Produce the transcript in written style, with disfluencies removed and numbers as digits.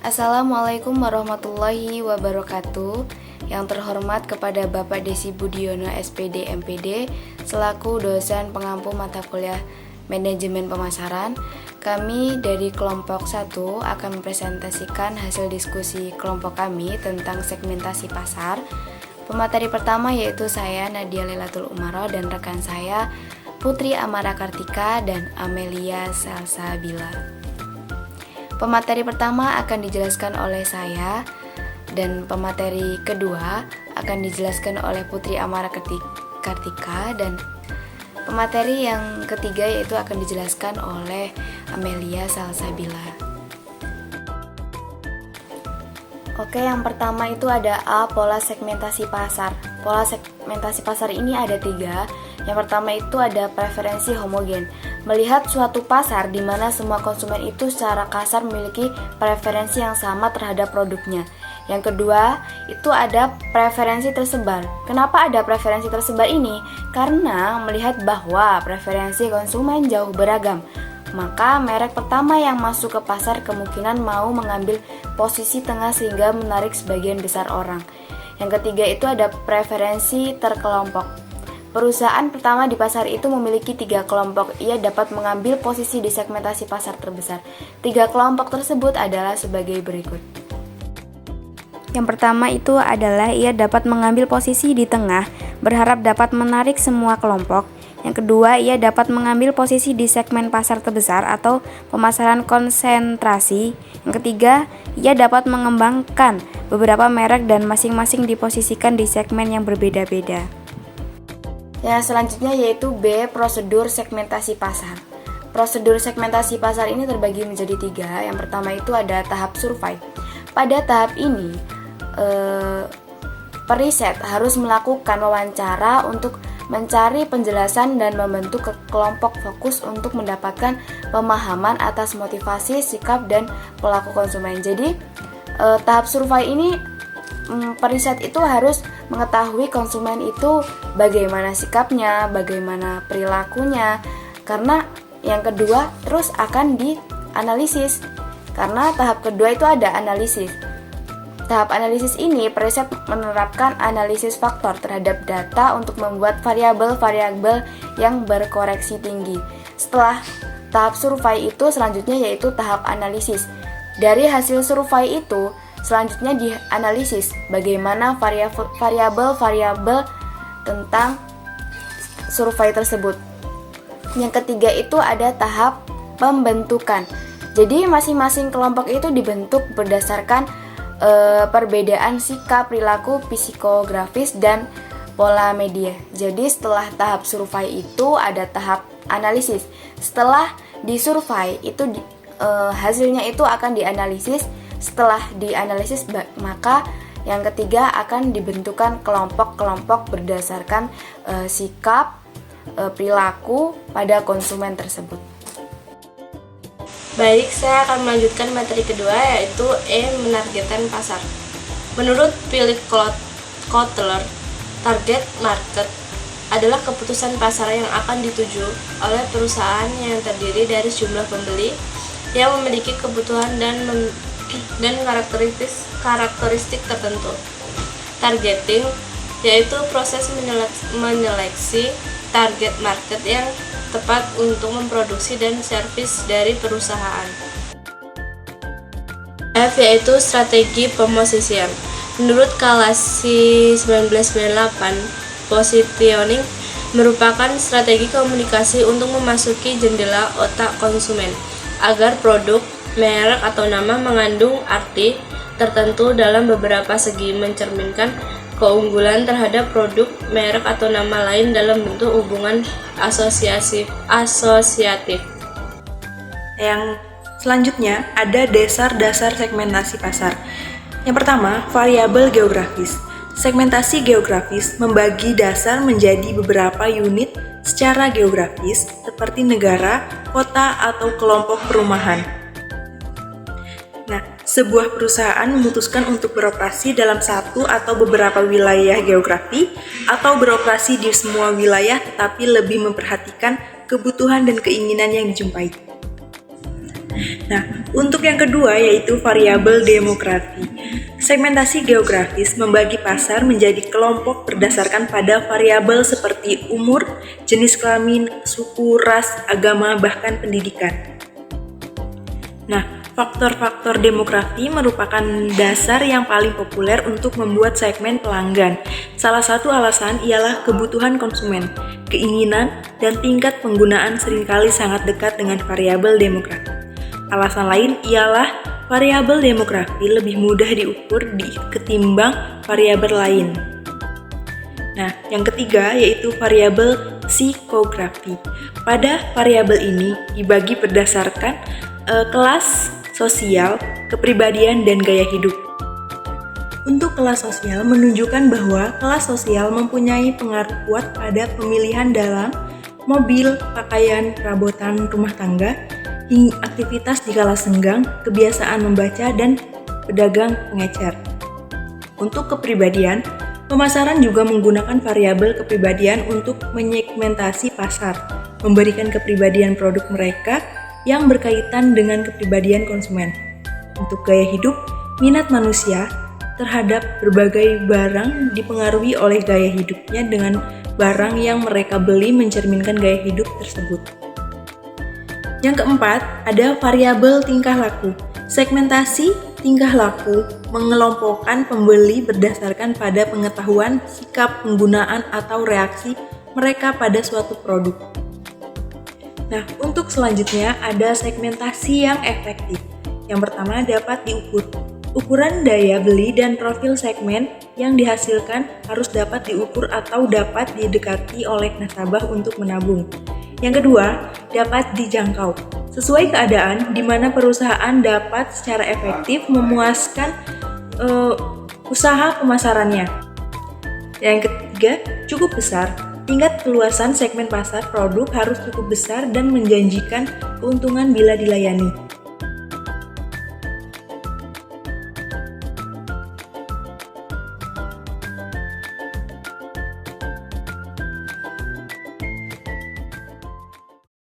Assalamualaikum warahmatullahi wabarakatuh. Yang terhormat kepada Bapak Desi Budiono SPD MPD selaku dosen pengampu mata kuliah Manajemen Pemasaran, kami dari kelompok 1 akan mempresentasikan hasil diskusi kelompok kami tentang segmentasi pasar. Pemateri pertama yaitu saya Nadia Lailatul Umaro dan rekan saya Putri Amara Kartika dan Amelia Salsabila. Pemateri pertama akan dijelaskan oleh saya dan pemateri kedua akan dijelaskan oleh Putri Amara Kartika dan pemateri yang ketiga yaitu akan dijelaskan oleh Amelia Salsabila. Oke, yang pertama itu ada A, pola segmentasi pasar. Pola segmentasi pasar ini ada 3. Yang pertama itu ada preferensi homogen. Melihat suatu pasar di mana semua konsumen itu secara kasar memiliki preferensi yang sama terhadap produknya. Yang kedua, itu ada preferensi tersebar. Kenapa ada preferensi tersebar ini? Karena melihat bahwa preferensi konsumen jauh beragam. Maka merek pertama yang masuk ke pasar kemungkinan mau mengambil posisi tengah sehingga menarik sebagian besar orang. Yang ketiga itu ada preferensi terkelompok. Perusahaan pertama di pasar itu memiliki 3 kelompok. Ia dapat mengambil posisi di segmentasi pasar terbesar. 3 kelompok tersebut adalah sebagai berikut. Yang pertama itu adalah ia dapat mengambil posisi di tengah, berharap dapat menarik semua kelompok. Yang kedua, ia dapat mengambil posisi di segmen pasar terbesar atau pemasaran konsentrasi. Yang ketiga, ia dapat mengembangkan beberapa merek dan masing-masing diposisikan di segmen yang berbeda-beda. Yang selanjutnya yaitu B, prosedur segmentasi pasar. Prosedur segmentasi pasar ini terbagi menjadi 3. Yang pertama itu ada tahap survei. Pada tahap ini, periset harus melakukan wawancara untuk mencari penjelasan dan membentuk kelompok fokus untuk mendapatkan pemahaman atas motivasi, sikap, dan pelaku konsumen. Jadi, tahap survei ini periset itu harus mengetahui konsumen itu bagaimana sikapnya, bagaimana perilakunya. Karena yang kedua terus akan dianalisis. Karena tahap kedua itu ada analisis. Tahap analisis ini, periset menerapkan analisis faktor terhadap data untuk membuat variabel-variabel yang berkoreksi tinggi. Setelah tahap survei itu selanjutnya yaitu tahap analisis. Dari hasil survei itu, selanjutnya dianalisis bagaimana variabel-variabel tentang survei tersebut. Yang ketiga itu ada tahap pembentukan. Jadi masing-masing kelompok itu dibentuk berdasarkan perbedaan sikap, perilaku, psikografis, dan pola media. Jadi setelah tahap survei itu ada tahap analisis. Setelah disurvei itu hasilnya itu akan dianalisis. Setelah dianalisis maka yang ketiga akan dibentukkan kelompok-kelompok berdasarkan sikap, perilaku pada konsumen tersebut. Baik, saya akan melanjutkan materi kedua yaitu E, menargetkan pasar. Menurut Philip Kotler, target market adalah keputusan pasar yang akan dituju oleh perusahaan yang terdiri dari sejumlah pembeli yang memiliki kebutuhan dan karakteristik tertentu. Targeting yaitu proses menyeleksi target market yang tepat untuk memproduksi dan servis dari perusahaan. F yaitu strategi pemosisian. Menurut Kalasi 1998, positioning merupakan strategi komunikasi untuk memasuki jendela otak konsumen agar produk, merek atau nama mengandung arti tertentu dalam beberapa segi, mencerminkan keunggulan terhadap produk, merek atau nama lain dalam bentuk hubungan asosiatif. Yang selanjutnya ada dasar-dasar segmentasi pasar. Yang pertama, variabel geografis. Segmentasi geografis membagi dasar menjadi beberapa unit secara geografis seperti negara, kota, atau kelompok perumahan. Nah, sebuah perusahaan memutuskan untuk beroperasi dalam satu atau beberapa wilayah geografi atau beroperasi di semua wilayah tetapi lebih memperhatikan kebutuhan dan keinginan yang dijumpai. Nah, untuk yang kedua yaitu variabel demografi. Segmentasi geografis membagi pasar menjadi kelompok berdasarkan pada variabel seperti umur, jenis kelamin, suku, ras, agama, bahkan pendidikan. Nah, faktor-faktor demografi merupakan dasar yang paling populer untuk membuat segmen pelanggan. Salah satu alasan ialah kebutuhan konsumen, keinginan, dan tingkat penggunaan seringkali sangat dekat dengan variabel demografi. Alasan lain ialah variabel demografi lebih mudah diukur ketimbang variabel lain. Nah, yang ketiga yaitu variabel psikografi. Pada variabel ini dibagi berdasarkan kelas sosial, kepribadian, dan gaya hidup. Untuk kelas sosial menunjukkan bahwa kelas sosial mempunyai pengaruh kuat pada pemilihan dalam mobil, pakaian, perabotan rumah tangga, hingga aktivitas di kala senggang, kebiasaan membaca, dan pedagang pengecer. Untuk kepribadian, pemasaran juga menggunakan variabel kepribadian untuk menyegmentasi pasar, memberikan kepribadian produk mereka yang berkaitan dengan kepribadian konsumen. Untuk gaya hidup, minat manusia terhadap berbagai barang dipengaruhi oleh gaya hidupnya dengan barang yang mereka beli mencerminkan gaya hidup tersebut. Yang keempat, ada variabel tingkah laku. Segmentasi tingkah laku mengelompokkan pembeli berdasarkan pada pengetahuan, sikap, penggunaan, atau reaksi mereka pada suatu produk. Nah, untuk selanjutnya ada segmentasi yang efektif. Yang pertama dapat diukur. Ukuran daya beli dan profil segmen yang dihasilkan harus dapat diukur atau dapat didekati oleh nasabah untuk menabung. Yang kedua, dapat dijangkau. Sesuai keadaan di mana perusahaan dapat secara efektif memuaskan usaha pemasarannya. Yang ketiga, cukup besar. Tingkat keluasan segmen pasar produk harus cukup besar dan menjanjikan keuntungan bila dilayani.